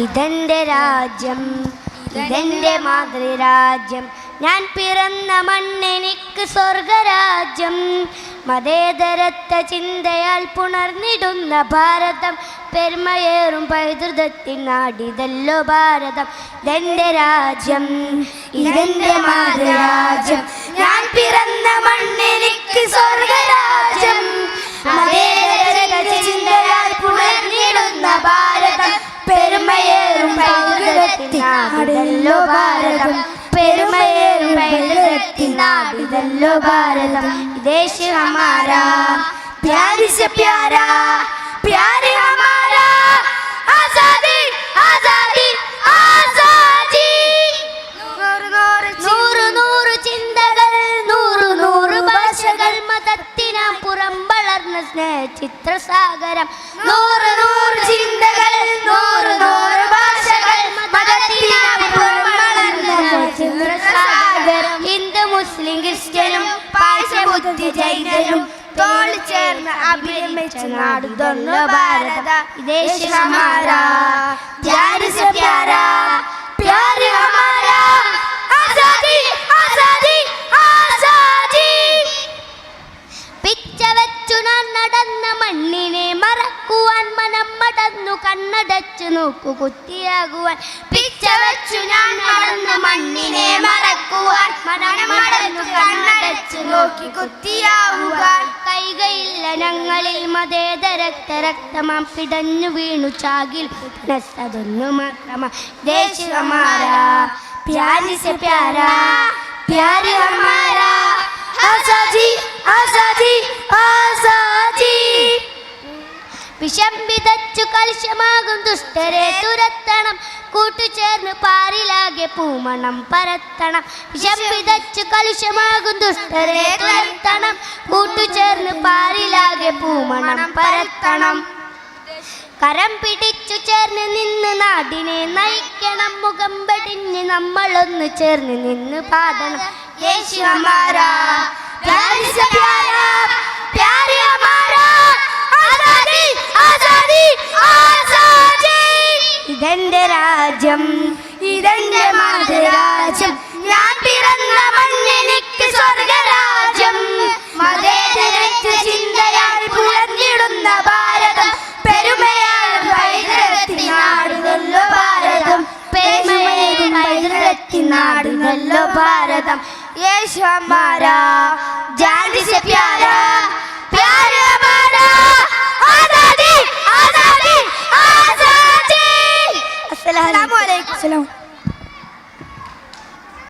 ഇതെന്റെ രാജ്യം, ഇതെന്റെ മാതൃരാജ്യം. ഞാൻ പിറന്ന മണ്ണെനിക്ക് സ്വർഗരാജ്യം. മതേതരത്വ ചിന്തയാൽ പുണർന്നിടുന്ന ഭാരതം, പെരുമയേറും പൈതൃകത്തിൻ നാടിതല്ലോ ഭാരതം. ഇതെന്റെ രാജ്യം, ഇതെന്റെ മാതൃരാജ്യം. ഞാൻ പിറന്ന മണ്ണെനിക്ക് സ്വർഗരാജ്യം. മതേതരത്വ ചിന്തയാൽ പുണർന്നിടുന്ന ഭാരതം, പെരുമയേറും പൈതൃകത്തിൻ നാടിതല്ലോ ഭാരതം. പെരുമയേറും പൈതൃകത്തിൻ നാടിതല്ലോ ഭാരതം. देश हमारा प्यार से प्यारा, प्यार हमारा आजादी आजादी आजादी. നൂറ് നൂറ് ചിന്തകൾ, നൂറ് ഭാഷകൾ, മതത്തിനാം പുറം വളർന്ന സ്നേഹചിത്രസാഗരം. നൂറ് ചിന്തകൾ, നൂറ് ഭാഷകൾ, മതത്തിനാം പുറം വളർന്ന ചിത്രസാഗരം. ഹിന്ദു മുസ്ലിം ക്രിസ്ത്യനും ബുദ്ധ ജൈനനും തോൾ ചേർന്ന് അഭിരമിച്ച നാടുതല്ലോ ഭാരത. ദേശ ഹമാരാ പ്യാർ സെ പ്യാരാ, പ്യാർ ഹമാരാ ആസാദി ആസാദി ആസാദി. പിച്ച വെച്ചു ഞാൻ നടന്ന മണ്ണിനെ മറക്കുവാൻ മനം മടന്നു കണ്ണടച്ചു നോക്കു കുത്തിയാകുവാൻ. പിച്ച വെച്ചു ഞാൻ നടന്ന മണ്ണിനെ മറക്കുവാൻ മനം മടന്നു കണ്ണടച്ചു നോക്കി കുത്തിയാവുവാൻ. കൈകയില്ല ഞങ്ങളിൽ മതേതരക്തമാം പിടഞ്ഞു വീണു ചാകിൽ അതൊന്നു മാത്രമാ. ദേശ ഹമാരാ പ്യാർ സെ പ്യാരാ, പ്യാർ ഹമാരാ ആസാദി ആസാദി ആസാദി. വിഷം വിതച്ചു കലുഷമാകും ദുഷ്ടരെ തുരത്തണം, കൂട്ടുചേർന്ന് പാരിലാകെ പൂമണം പരത്തണം. വിഷം വിതച്ചു കലുഷമാകും ദുഷ്ടരെ തുരത്തണം, കൂട്ടുചേർന്ന് പാരിലാകെ പൂമണം പരത്തണം. കരം പിടിച്ചു ചേർന്ന് നിന്ന് നാടിനെ നയിക്കണം, മുഖം വെടിഞ്ഞ് നമ്മളൊന്ന് ചേർന്ന് നിന്ന് പാടണം. ദേശ ഹമാരാ പ്യാർ സെ പ്യാരാ, പ്യാർ ഹമാരാ ആസാദി ആസാദി ആസാദി. ഇതെന്റെ രാജ്യം, ഇതെന്റെ മാതൃരാജ്യം. ഞാൻ പിറന്ന മണ്ണെനിക്ക് സ്വർഗരാജ്യം. മതേതരത്വ ചിന്തയാൽ പുലർന്നിടുന്ന ഭാരതം, പെരുമയാൽ പൈതൃകത്തിൻ നാടുതല്ലോ ഭാരതം. പെരുമയേറും പൈതൃകത്തിൻ നാടുതല്ലോ ഭാരതം. യേശു ഹമാരാ ജാൻ സെ പ്യാരാ, പ്യാർ ഹമാരാ ആസാദി ആസാദി ആസാദി. അസ്സലാമു അലൈക്കും.